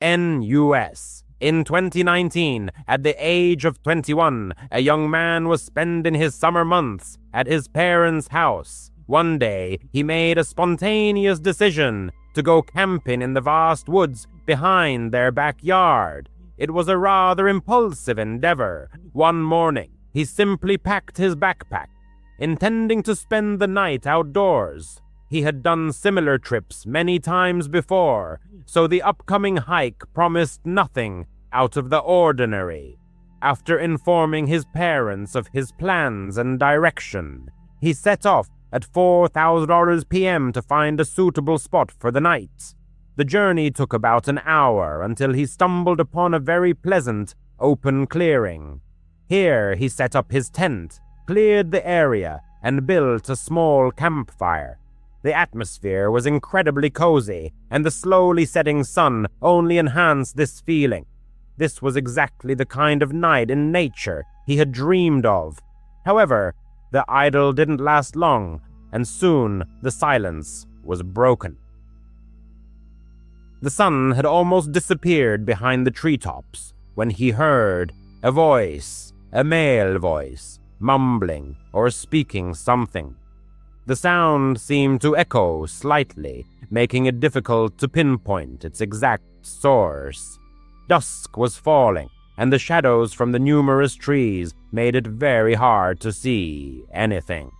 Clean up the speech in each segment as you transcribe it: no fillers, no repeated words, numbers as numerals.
N.U.S. In 2019, at the age of 21, a young man was spending his summer months at his parents' house. One day, he made a spontaneous decision to go camping in the vast woods behind their backyard. It was a rather impulsive endeavor. One morning, he simply packed his backpack, intending to spend the night outdoors. He had done similar trips many times before, so the upcoming hike promised nothing out of the ordinary. After informing his parents of his plans and direction, he set off at 4,000 p.m. to find a suitable spot for the night. The journey took about an hour until he stumbled upon a very pleasant, open clearing. Here he set up his tent, cleared the area, and built a small campfire. The atmosphere was incredibly cozy, and the slowly setting sun only enhanced this feeling. This was exactly the kind of night in nature he had dreamed of. However, the idyll didn't last long, and soon the silence was broken. The sun had almost disappeared behind the treetops when he heard a voice, a male voice, mumbling or speaking something. The sound seemed to echo slightly, making it difficult to pinpoint its exact source. Dusk was falling, and the shadows from the numerous trees made it very hard to see anything.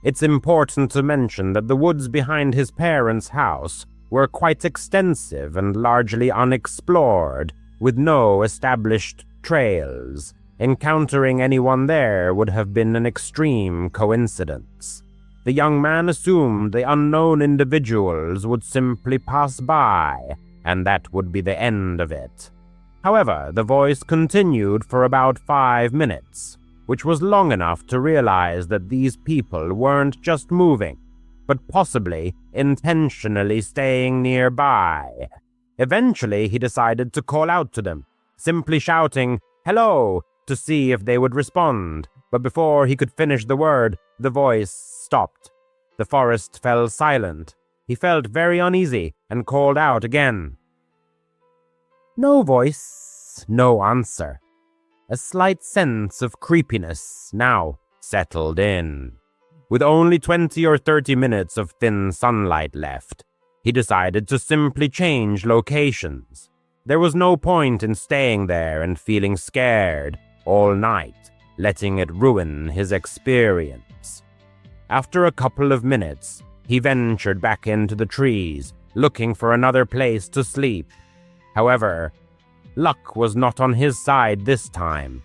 It's important to mention that the woods behind his parents' house were quite extensive and largely unexplored, with no established trails. Encountering anyone there would have been an extreme coincidence. The young man assumed the unknown individuals would simply pass by, and that would be the end of it. However, the voice continued for about 5 minutes, which was long enough to realize that these people weren't just moving, but possibly intentionally staying nearby. Eventually, he decided to call out to them, simply shouting, "Hello," to see if they would respond, but before he could finish the word, the voice stopped. The forest fell silent. He felt very uneasy and called out again. No voice, no answer. A slight sense of creepiness now settled in. With only 20 or 30 minutes of thin sunlight left, he decided to simply change locations. There was no point in staying there and feeling scared all night, letting it ruin his experience. After a couple of minutes, he ventured back into the trees, looking for another place to sleep. However, luck was not on his side this time.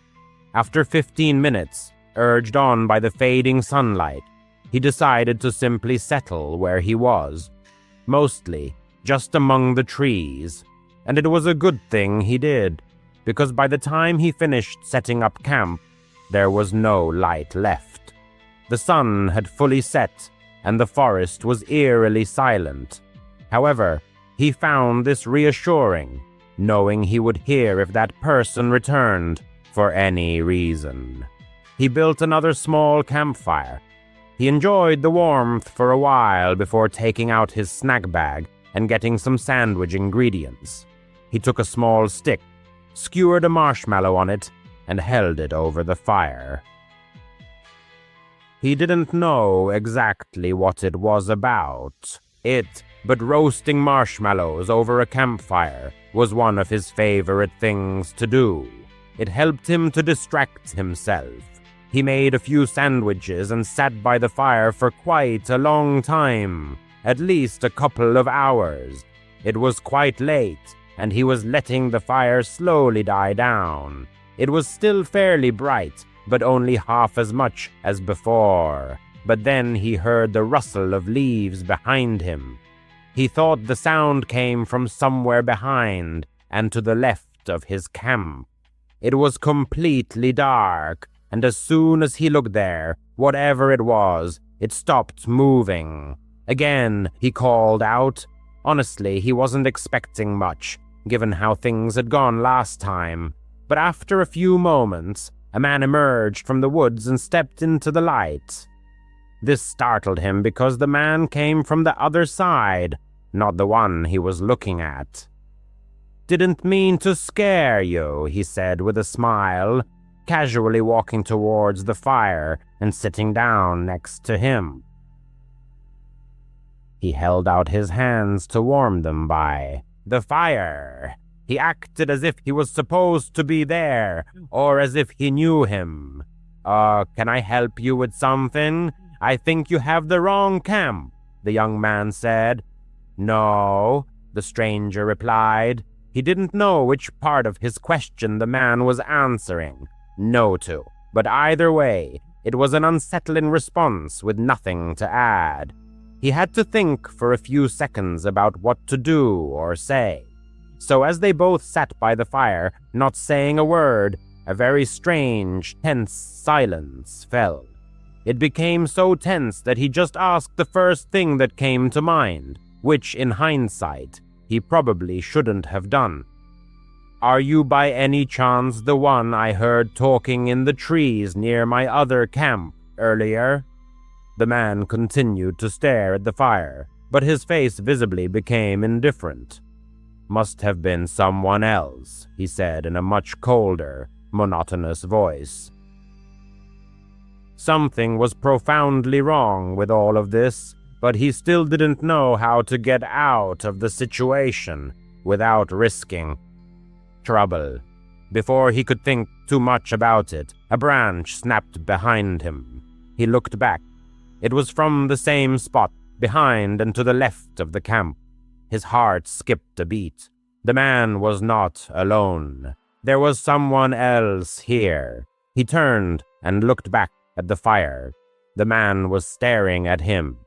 After 15 minutes, urged on by the fading sunlight, he decided to simply settle where he was, mostly just among the trees. And it was a good thing he did, because by the time he finished setting up camp, there was no light left. The sun had fully set, and the forest was eerily silent. However, he found this reassuring, knowing he would hear if that person returned for any reason. He built another small campfire. He enjoyed the warmth for a while before taking out his snack bag and getting some sandwich ingredients. He took a small stick, skewered a marshmallow on it, and held it over the fire. He didn't know exactly what it was about, but roasting marshmallows over a campfire was one of his favorite things to do. It helped him to distract himself. He made a few sandwiches and sat by the fire for quite a long time, at least a couple of hours. It was quite late, and he was letting the fire slowly die down. It was still fairly bright, but only half as much as before. But then he heard the rustle of leaves behind him. He thought the sound came from somewhere behind and to the left of his camp. It was completely dark, and as soon as he looked there, whatever it was, it stopped moving. Again, he called out. Honestly, he wasn't expecting much, given how things had gone last time. But after a few moments, a man emerged from the woods and stepped into the light. This startled him because the man came from the other side, not the one he was looking at. "Didn't mean to scare you," he said with a smile, casually walking towards the fire and sitting down next to him. He held out his hands to warm them by the fire. He acted as if he was supposed to be there, or as if he knew him. Can I help you with something? I think you have the wrong camp," the young man said. "No," the stranger replied. He didn't know which part of his question the man was answering no to, but either way, it was an unsettling response with nothing to add. He had to think for a few seconds about what to do or say. So as they both sat by the fire, not saying a word, a very strange, tense silence fell. It became so tense that he just asked the first thing that came to mind, which, in hindsight, he probably shouldn't have done. "Are you by any chance the one I heard talking in the trees near my other camp earlier?" The man continued to stare at the fire, but his face visibly became indifferent. "Must have been someone else," he said in a much colder, monotonous voice. Something was profoundly wrong with all of this, but he still didn't know how to get out of the situation without risking trouble. Before he could think too much about it, a branch snapped behind him. He looked back. It was from the same spot, behind and to the left of the camp. His heart skipped a beat. The man was not alone. There was someone else here. He turned and looked back at the fire. The man was staring at him.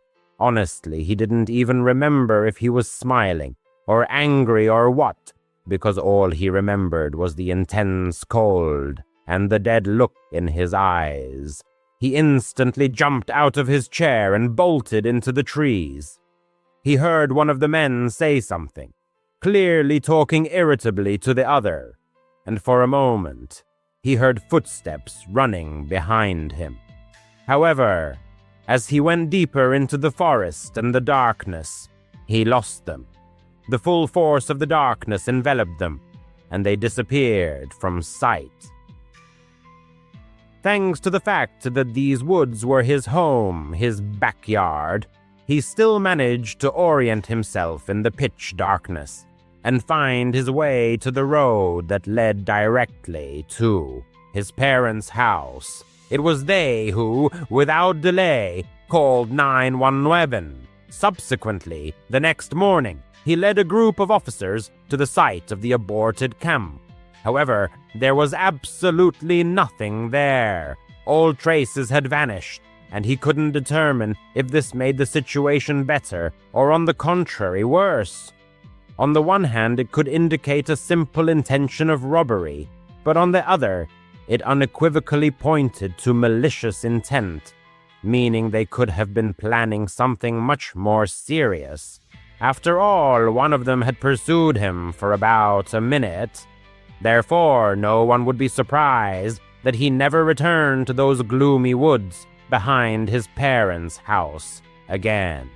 Honestly, he didn't even remember if he was smiling, or angry, or what, because all he remembered was the intense cold and the dead look in his eyes. He instantly jumped out of his chair and bolted into the trees. He heard one of the men say something, clearly talking irritably to the other, and for a moment, he heard footsteps running behind him. However, as he went deeper into the forest and the darkness, he lost them. The full force of the darkness enveloped them, and they disappeared from sight. Thanks to the fact that these woods were his home, his backyard, he still managed to orient himself in the pitch darkness and find his way to the road that led directly to his parents' house. It was they who, without delay, called 911. Subsequently, the next morning, he led a group of officers to the site of the aborted camp. However, there was absolutely nothing there. All traces had vanished, and he couldn't determine if this made the situation better or, on the contrary, worse. On the one hand, it could indicate a simple intention of robbery, but on the other, it unequivocally pointed to malicious intent, meaning they could have been planning something much more serious. After all, one of them had pursued him for about a minute. Therefore, no one would be surprised that he never returned to those gloomy woods behind his parents' house again.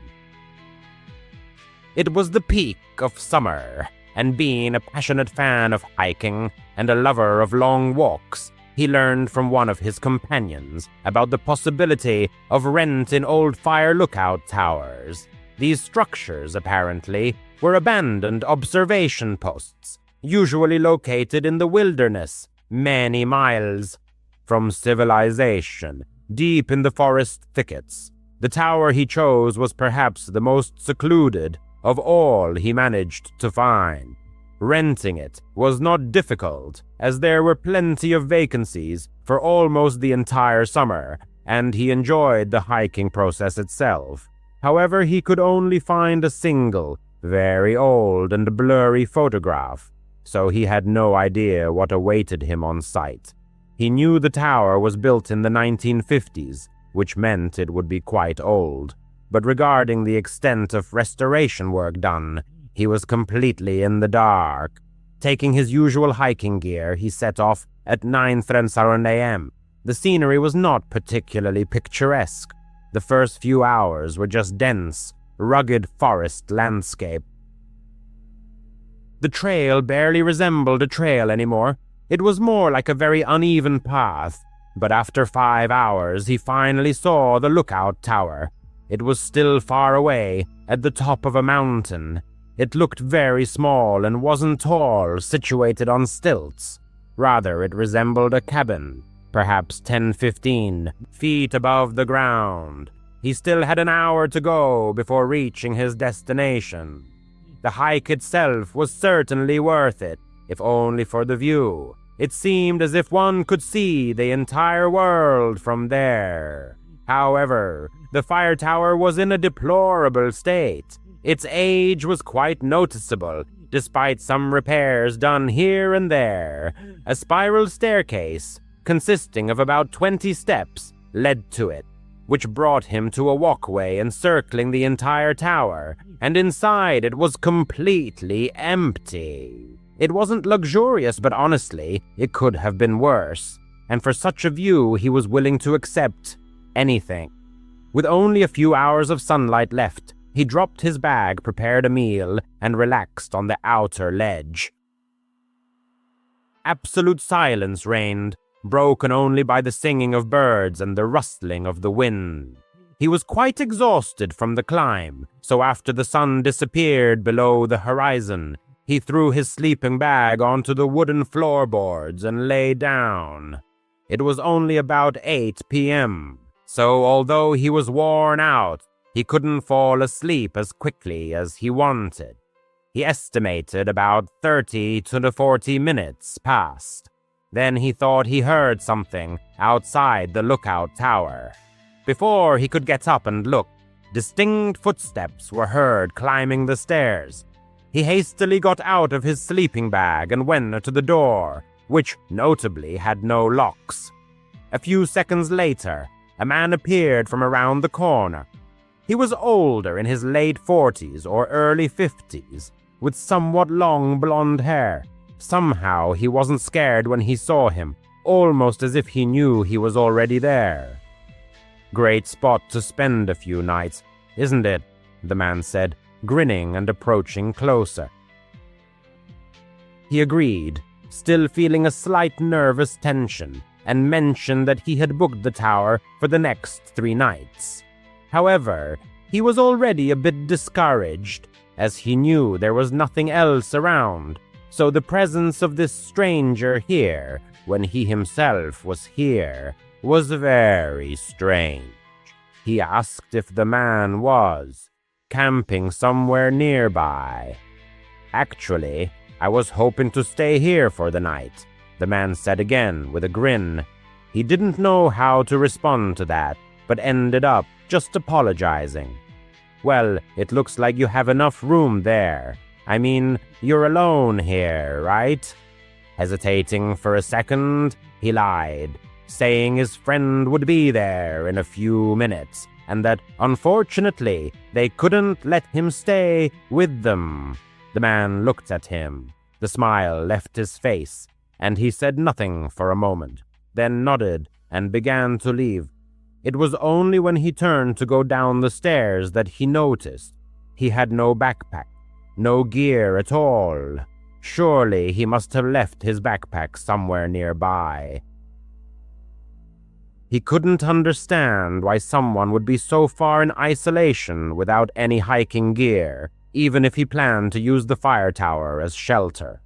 It was the peak of summer, and being a passionate fan of hiking and a lover of long walks, he learned from one of his companions about the possibility of renting old fire lookout towers. These structures, apparently, were abandoned observation posts, usually located in the wilderness, many miles from civilization, deep in the forest thickets. The tower he chose was perhaps the most secluded of all he managed to find. Renting it was not difficult, as there were plenty of vacancies for almost the entire summer, and he enjoyed the hiking process itself. However, he could only find a single, very old and blurry photograph, so he had no idea what awaited him on site. He knew the tower was built in the 1950s, which meant it would be quite old, but regarding the extent of restoration work done, he was completely in the dark. Taking his usual hiking gear, he set off at 9:30 a.m. The scenery was not particularly picturesque. The first few hours were just dense, rugged forest landscape. The trail barely resembled a trail anymore. It was more like a very uneven path, but after 5 hours he finally saw the lookout tower. It was still far away, at the top of a mountain. It looked very small and wasn't tall, situated on stilts. Rather, it resembled a cabin, perhaps 10-15 feet above the ground. He still had an hour to go before reaching his destination. The hike itself was certainly worth it, if only for the view. It seemed as if one could see the entire world from there. However, the fire tower was in a deplorable state. Its age was quite noticeable, despite some repairs done here and there. A spiral staircase, consisting of about 20 steps, led to it, which brought him to a walkway encircling the entire tower, and inside it was completely empty. It wasn't luxurious, but honestly, it could have been worse, and for such a view he was willing to accept anything. With only a few hours of sunlight left, he dropped his bag, prepared a meal, and relaxed on the outer ledge. Absolute silence reigned, broken only by the singing of birds and the rustling of the wind. He was quite exhausted from the climb, so after the sun disappeared below the horizon, he threw his sleeping bag onto the wooden floorboards and lay down. It was only about 8 p.m., so although he was worn out, he couldn't fall asleep as quickly as he wanted. He estimated about 30 to 40 minutes passed. Then he thought he heard something outside the lookout tower. Before he could get up and look, distinct footsteps were heard climbing the stairs. He hastily got out of his sleeping bag and went to the door, which notably had no locks. A few seconds later, a man appeared from around the corner. He was older, in his late 40s or early 50s, with somewhat long blonde hair. Somehow he wasn't scared when he saw him, almost as if he knew he was already there. "Great spot to spend a few nights, isn't it?" the man said, grinning and approaching closer. He agreed, still feeling a slight nervous tension, and mentioned that he had booked the tower for the next 3 nights. However, he was already a bit discouraged, as he knew there was nothing else around, so the presence of this stranger here, when he himself was here, was very strange. He asked if the man was camping somewhere nearby. "Actually, I was hoping to stay here for the night," the man said again with a grin. He didn't know how to respond to that, but ended up just apologizing. "Well, it looks like you have enough room there. I mean, you're alone here, right?" Hesitating for a second, he lied, saying his friend would be there in a few minutes, and that, unfortunately, they couldn't let him stay with them. The man looked at him. The smile left his face, and he said nothing for a moment, then nodded and began to leave. It was only when he turned to go down the stairs that he noticed he had no backpack, no gear at all. Surely he must have left his backpack somewhere nearby. He couldn't understand why someone would be so far in isolation without any hiking gear, even if he planned to use the fire tower as shelter.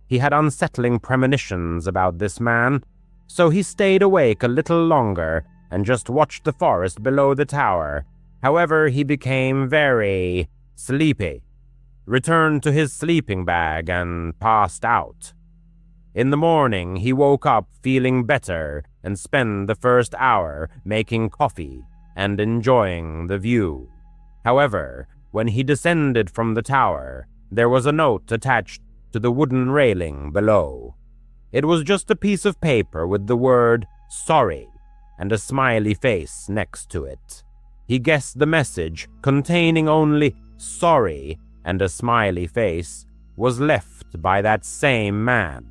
He had unsettling premonitions about this man, so he stayed awake a little longer and just watched the forest below the tower. However, he became very sleepy, returned to his sleeping bag, and passed out. In the morning, he woke up feeling better and spent the first hour making coffee and enjoying the view. However, when he descended from the tower, there was a note attached to the wooden railing below. It was just a piece of paper with the word "sorry" and a smiley face next to it. He guessed the message, containing only "sorry" and a smiley face, was left by that same man.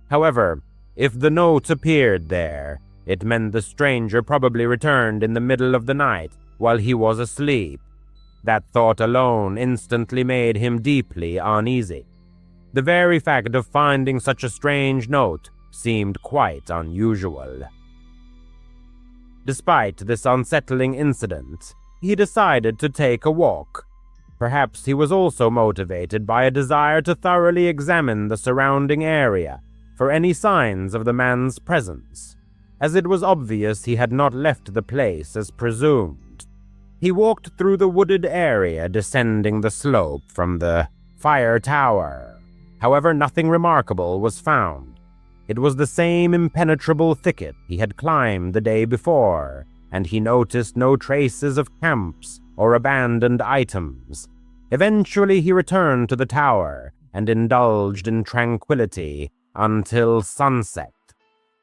However, if the note appeared there, it meant the stranger probably returned in the middle of the night while he was asleep. That thought alone instantly made him deeply uneasy. The very fact of finding such a strange note seemed quite unusual. Despite this unsettling incident, he decided to take a walk. Perhaps he was also motivated by a desire to thoroughly examine the surrounding area for any signs of the man's presence, as it was obvious he had not left the place as presumed. He walked through the wooded area, descending the slope from the fire tower. However, nothing remarkable was found. It was the same impenetrable thicket he had climbed the day before, and he noticed no traces of camps or abandoned items. Eventually, he returned to the tower and indulged in tranquility until sunset.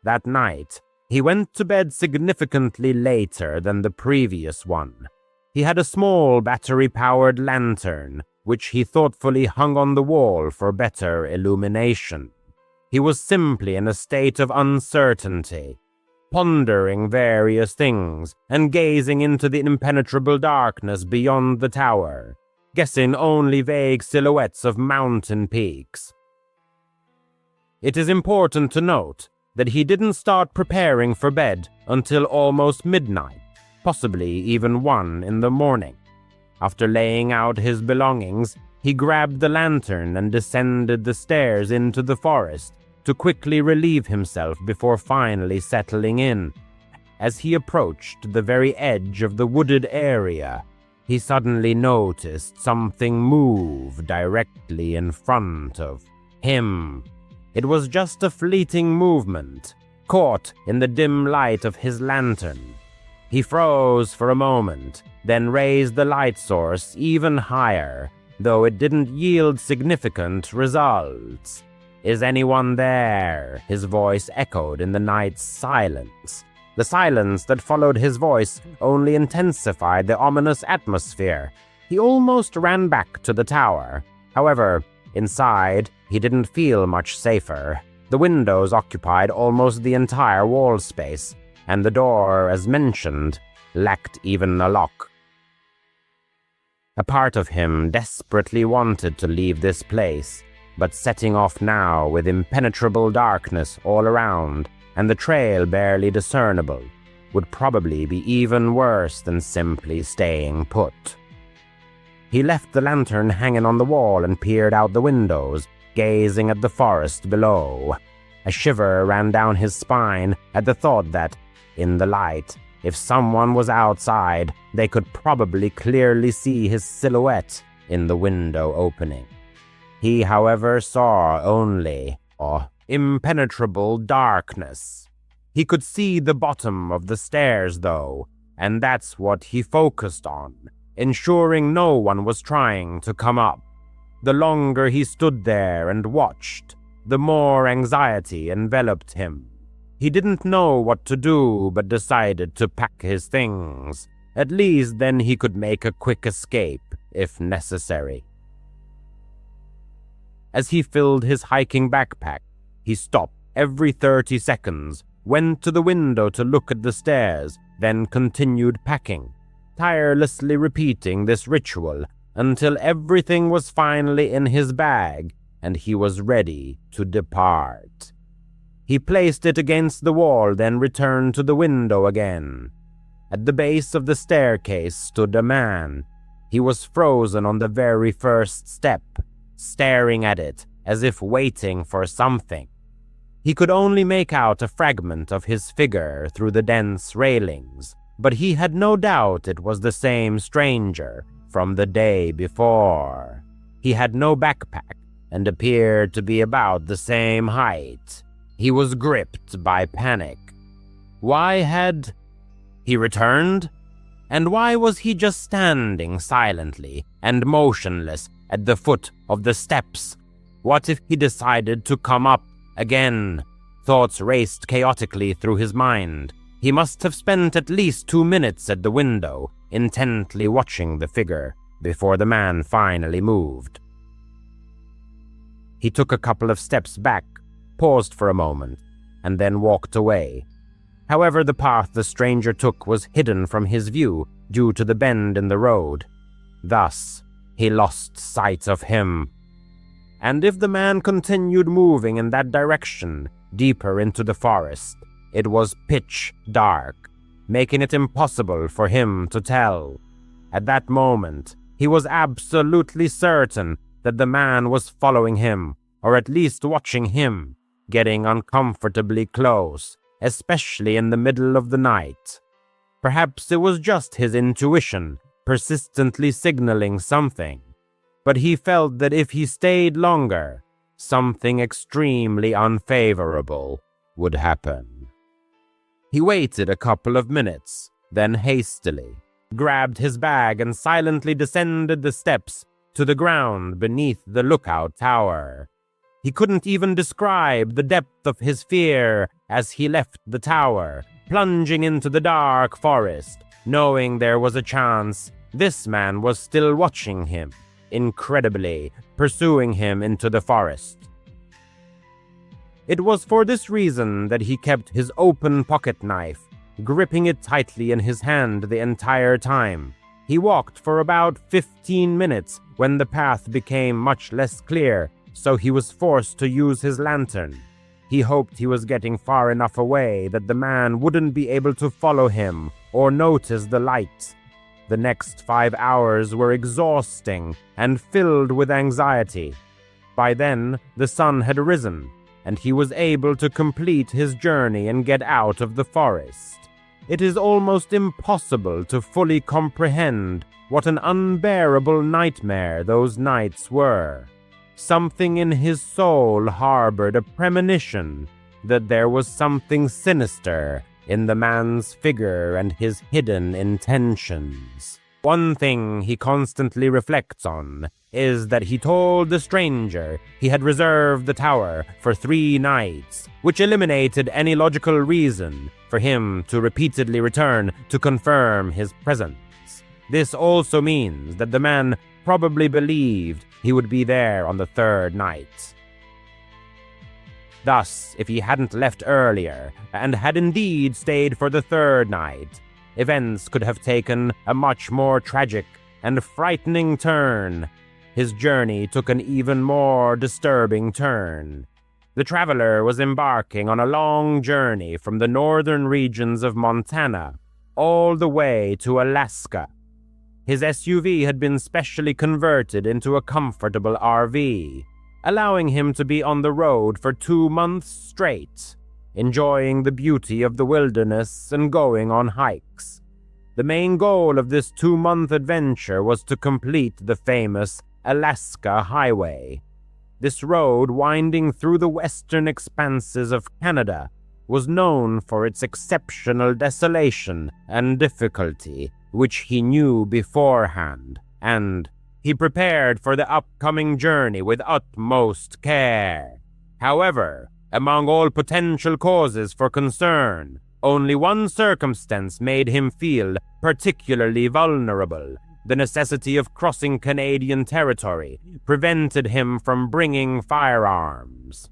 That night, he went to bed significantly later than the previous one. He had a small battery-powered lantern, which he thoughtfully hung on the wall for better illumination. He was simply in a state of uncertainty, pondering various things and gazing into the impenetrable darkness beyond the tower, guessing only vague silhouettes of mountain peaks. It is important to note that he didn't start preparing for bed until almost midnight, possibly even 1 in the morning. After laying out his belongings, he grabbed the lantern and descended the stairs into the forest to quickly relieve himself before finally settling in. As he approached the very edge of the wooded area, he suddenly noticed something move directly in front of him. It was just a fleeting movement, caught in the dim light of his lantern. He froze for a moment, then raised the light source even higher, though it didn't yield significant results. "Is anyone there?" his voice echoed in the night's silence. The silence that followed his voice only intensified the ominous atmosphere. He almost ran back to the tower. However, inside, he didn't feel much safer. The windows occupied almost the entire wall space, and the door, as mentioned, lacked even a lock. A part of him desperately wanted to leave this place, but setting off now with impenetrable darkness all around and the trail barely discernible would probably be even worse than simply staying put. He left the lantern hanging on the wall and peered out the windows, gazing at the forest below. A shiver ran down his spine at the thought that, in the light, if someone was outside, they could probably clearly see his silhouette in the window opening. He, however, saw only impenetrable darkness. He could see the bottom of the stairs, though, and that's what he focused on, ensuring no one was trying to come up. The longer he stood there and watched, the more anxiety enveloped him. He didn't know what to do, but decided to pack his things. At least then he could make a quick escape, if necessary. As he filled his hiking backpack, he stopped every 30 seconds, went to the window to look at the stairs, then continued packing, tirelessly repeating this ritual until everything was finally in his bag and he was ready to depart. He placed it against the wall, then returned to the window again. At the base of the staircase stood a man. He was frozen on the very first step, staring at it as if waiting for something. He could only make out a fragment of his figure through the dense railings, but he had no doubt it was the same stranger from the day before. He had no backpack and appeared to be about the same height. He was gripped by panic. Why had he returned? And why was he just standing silently and motionless at the foot of the steps? What if he decided to come up again? Thoughts raced chaotically through his mind. He must have spent at least 2 minutes at the window, intently watching the figure, before the man finally moved. He took a couple of steps back, paused for a moment, and then walked away. However, the path the stranger took was hidden from his view due to the bend in the road. Thus, he lost sight of him. and if the man continued moving in that direction, deeper into the forest, it was pitch dark, making it impossible for him to tell. At that moment, he was absolutely certain that the man was following him, or at least watching him, getting uncomfortably close, especially in the middle of the night. Perhaps it was just his intuition persistently signaling something, but he felt that if he stayed longer, something extremely unfavorable would happen. He waited a couple of minutes, then hastily grabbed his bag and silently descended the steps to the ground beneath the lookout tower. He couldn't even describe the depth of his fear as he left the tower, plunging into the dark forest, knowing there was a chance this man was still watching him, incredibly pursuing him into the forest. It was for this reason that he kept his open pocket knife, gripping it tightly in his hand the entire time. He walked for about 15 minutes when the path became much less clear, so he was forced to use his lantern. He hoped he was getting far enough away that the man wouldn't be able to follow him or notice the light. The next 5 hours were exhausting and filled with anxiety. By then, the sun had risen, and he was able to complete his journey and get out of the forest. It is almost impossible to fully comprehend what an unbearable nightmare those nights were. Something in his soul harbored a premonition that there was something sinister in the man's figure and his hidden intentions. One thing he constantly reflects on is that he told the stranger he had reserved the tower for 3 nights, which eliminated any logical reason for him to repeatedly return to confirm his presence. This also means that the man probably believed he would be there on the 3rd night. Thus, if he hadn't left earlier, and had indeed stayed for the 3rd night, events could have taken a much more tragic and frightening turn. His journey took an even more disturbing turn. The traveler was embarking on a long journey from the northern regions of Montana all the way to Alaska. His SUV had been specially converted into a comfortable RV, allowing him to be on the road for 2 months straight, enjoying the beauty of the wilderness and going on hikes. The main goal of this 2-month adventure was to complete the famous Alaska Highway. This road, winding through the western expanses of Canada, was known for its exceptional desolation and difficulty, which he knew beforehand, and he prepared for the upcoming journey with utmost care. However, among all potential causes for concern, only one circumstance made him feel particularly vulnerable. The necessity of crossing Canadian territory prevented him from bringing firearms.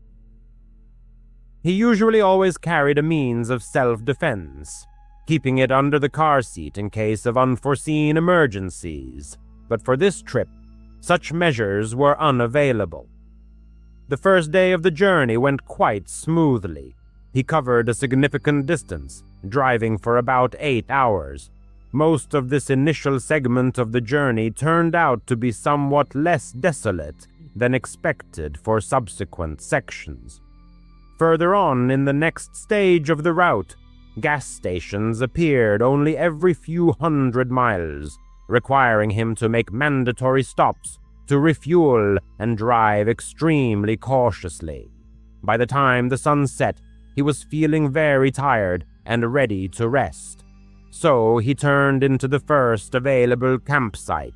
He usually always carried a means of self-defense, keeping it under the car seat in case of unforeseen emergencies, but for this trip, such measures were unavailable. The first day of the journey went quite smoothly. He covered a significant distance, driving for about 8 hours. Most of this initial segment of the journey turned out to be somewhat less desolate than expected for subsequent sections. Further on in the next stage of the route, gas stations appeared only every few hundred miles, requiring him to make mandatory stops to refuel and drive extremely cautiously. By the time the sun set, he was feeling very tired and ready to rest. So he turned into the first available campsite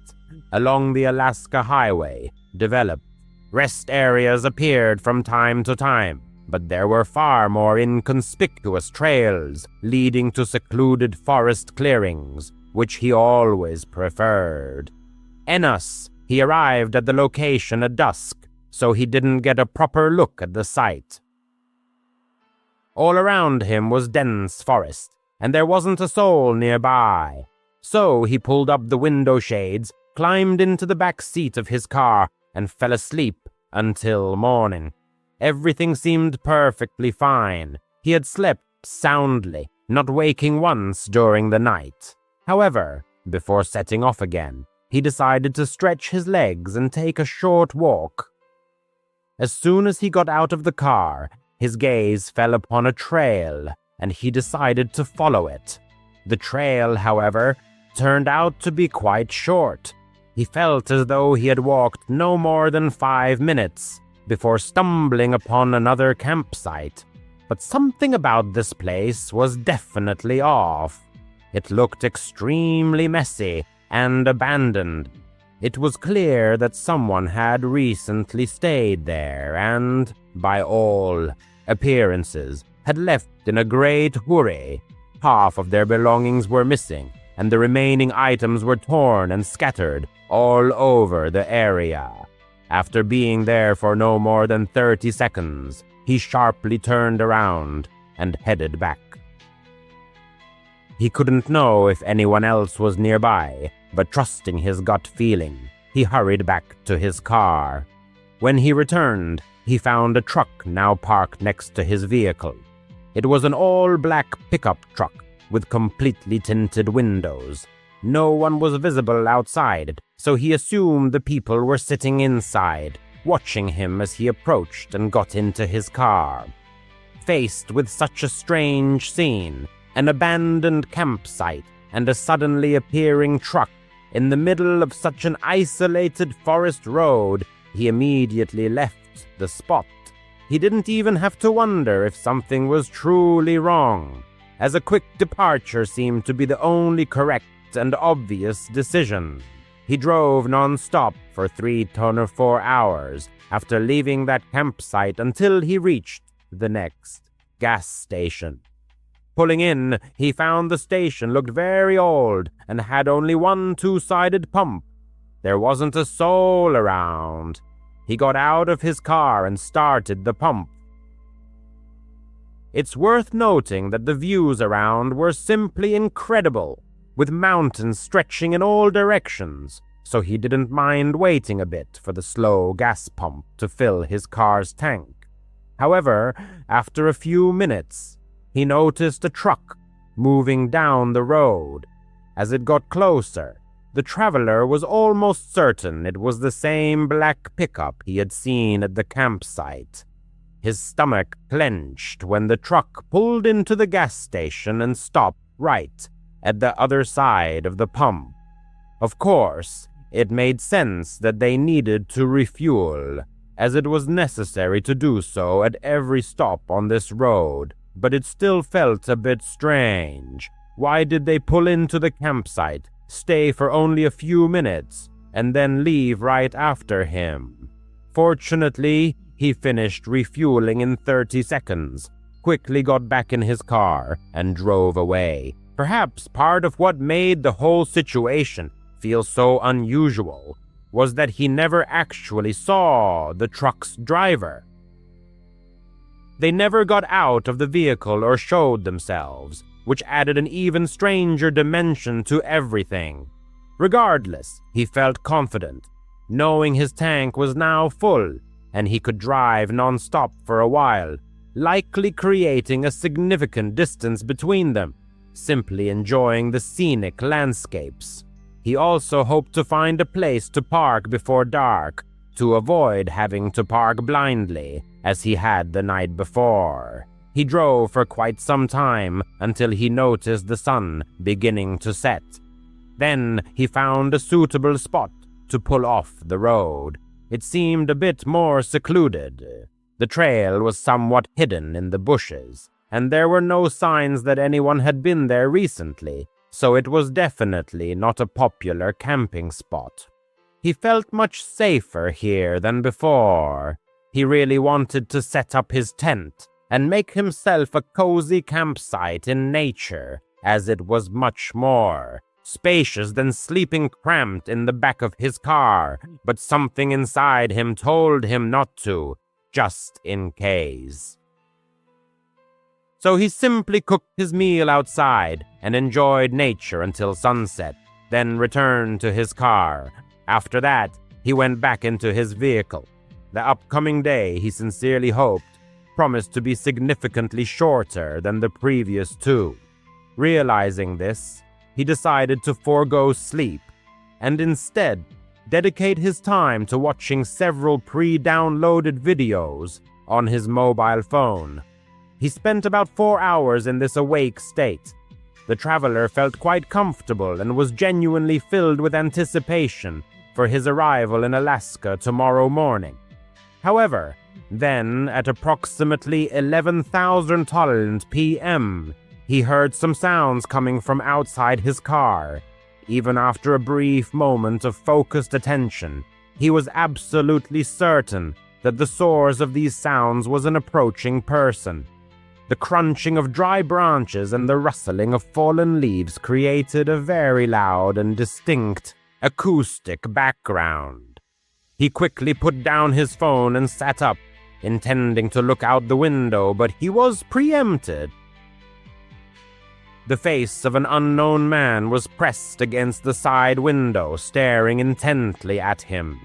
along the Alaska Highway developed. Rest areas appeared from time to time, but there were far more inconspicuous trails leading to secluded forest clearings, which he always preferred. Ennis, he arrived at the location at dusk, so he didn't get a proper look at the site. All around him was dense forest, and there wasn't a soul nearby. So he pulled up the window shades, climbed into the back seat of his car, and fell asleep until morning. Everything seemed perfectly fine. He had slept soundly, not waking once during the night. However, before setting off again, he decided to stretch his legs and take a short walk. As soon as he got out of the car, his gaze fell upon a trail, and he decided to follow it. The trail, however, turned out to be quite short. He felt as though he had walked no more than 5 minutes before stumbling upon another campsite. But something about this place was definitely off. It looked extremely messy and abandoned. It was clear that someone had recently stayed there and, by all appearances, had left in a great hurry. Half of their belongings were missing, and the remaining items were torn and scattered all over the area. After being there for no more than 30 seconds, he sharply turned around and headed back. He couldn't know if anyone else was nearby, but trusting his gut feeling, he hurried back to his car. When he returned, he found a truck now parked next to his vehicle. It was an all-black pickup truck with completely tinted windows. No one was visible outside, so he assumed the people were sitting inside, watching him as he approached and got into his car. Faced with such a strange scene, an abandoned campsite and a suddenly appearing truck in the middle of such an isolated forest road, he immediately left the spot. He didn't even have to wonder if something was truly wrong, as a quick departure seemed to be the only correct and obvious decision. He drove non-stop for 3 to 4 hours after leaving that campsite until he reached the next gas station. Pulling in, he found the station looked very old and had only one 2-sided pump. There wasn't a soul around. He got out of his car and started the pump. It's worth noting that the views around were simply incredible, with mountains stretching in all directions, so he didn't mind waiting a bit for the slow gas pump to fill his car's tank. However, after a few minutes, he noticed a truck moving down the road. As it got closer, the traveler was almost certain it was the same black pickup he had seen at the campsite. His stomach clenched when the truck pulled into the gas station and stopped right at the other side of the pump. Of course, it made sense that they needed to refuel, as it was necessary to do so at every stop on this road, but it still felt a bit strange. Why did they pull into the campsite, stay for only a few minutes, and then leave right after him? Fortunately, he finished refueling in 30 seconds, quickly got back in his car, and drove away. Perhaps part of what made the whole situation feel so unusual was that he never actually saw the truck's driver. They never got out of the vehicle or showed themselves, which added an even stranger dimension to everything. Regardless, he felt confident, knowing his tank was now full, and he could drive non-stop for a while, likely creating a significant distance between them, simply enjoying the scenic landscapes. He also hoped to find a place to park before dark, to avoid having to park blindly, as he had the night before. He drove for quite some time until he noticed the sun beginning to set. Then he found a suitable spot to pull off the road. It seemed a bit more secluded. The trail was somewhat hidden in the bushes, and there were no signs that anyone had been there recently, so it was definitely not a popular camping spot. He felt much safer here than before. He really wanted to set up his tent and make himself a cozy campsite in nature, as it was much more spacious than sleeping cramped in the back of his car, but something inside him told him not to, just in case. So he simply cooked his meal outside and enjoyed nature until sunset, then returned to his car. After that, he went back into his vehicle. The upcoming day, he sincerely hoped, promised to be significantly shorter than the previous two. Realizing this, he decided to forego sleep and instead dedicate his time to watching several pre-downloaded videos on his mobile phone. He spent about 4 hours in this awake state. The traveler felt quite comfortable and was genuinely filled with anticipation for his arrival in Alaska tomorrow morning. However, then, at approximately 11,000 p.m., he heard some sounds coming from outside his car. Even after a brief moment of focused attention, he was absolutely certain that the source of these sounds was an approaching person. The crunching of dry branches and the rustling of fallen leaves created a very loud and distinct acoustic background. He quickly put down his phone and sat up, intending to look out the window, but he was preempted. The face of an unknown man was pressed against the side window, staring intently at him.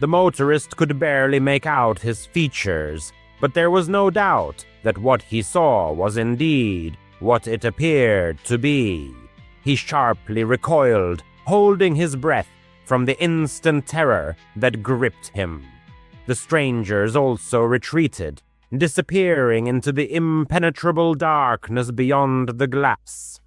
The motorist could barely make out his features, but there was no doubt that what he saw was indeed what it appeared to be. He sharply recoiled, holding his breath from the instant terror that gripped him. The strangers also retreated, disappearing into the impenetrable darkness beyond the glass.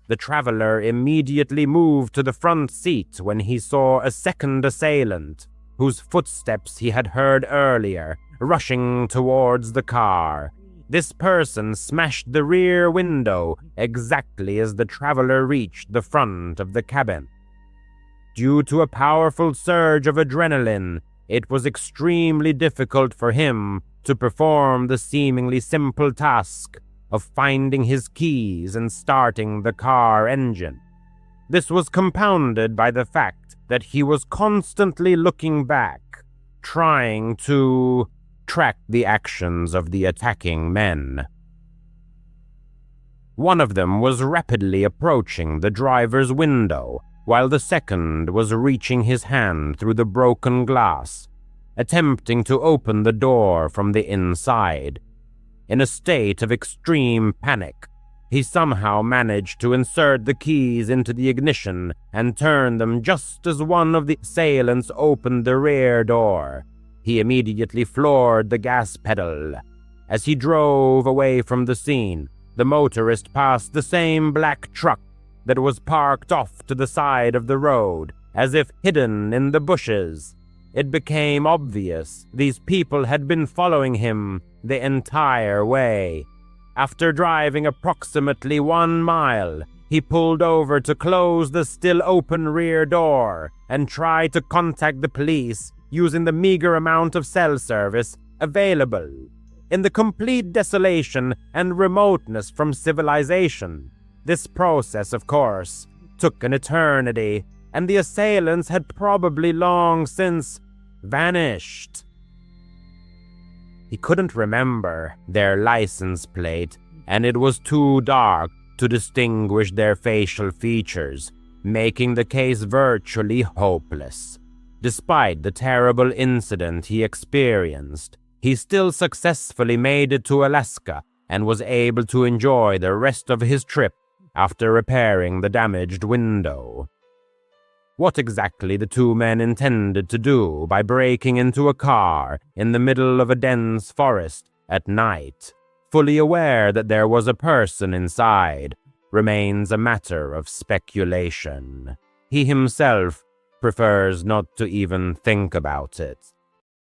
The traveler immediately moved to the front seat when he saw a second assailant, whose footsteps he had heard earlier, rushing towards the car. This person smashed the rear window exactly as the traveler reached the front of the cabin. Due to a powerful surge of adrenaline, it was extremely difficult for him to perform the seemingly simple task of finding his keys and starting the car engine. This was compounded by the fact that he was constantly looking back, trying to track the actions of the attacking men. One of them was rapidly approaching the driver's window, while the second was reaching his hand through the broken glass, attempting to open the door from the inside. In a state of extreme panic, he somehow managed to insert the keys into the ignition and turn them just as one of the assailants opened the rear door. He immediately floored the gas pedal. As he drove away from the scene, the motorist passed the same black truck that was parked off to the side of the road, as if hidden in the bushes. It became obvious these people had been following him the entire way. After driving approximately 1 mile, he pulled over to close the still open rear door and tried to contact the police using the meager amount of cell service available. In the complete desolation and remoteness from civilization, this process, of course, took an eternity, and the assailants had probably long since vanished. He couldn't remember their license plate, and it was too dark to distinguish their facial features, making the case virtually hopeless. Despite the terrible incident he experienced, he still successfully made it to Alaska and was able to enjoy the rest of his trip after repairing the damaged window. What exactly the two men intended to do by breaking into a car in the middle of a dense forest at night, fully aware that there was a person inside, remains a matter of speculation. He himself prefers not to even think about it.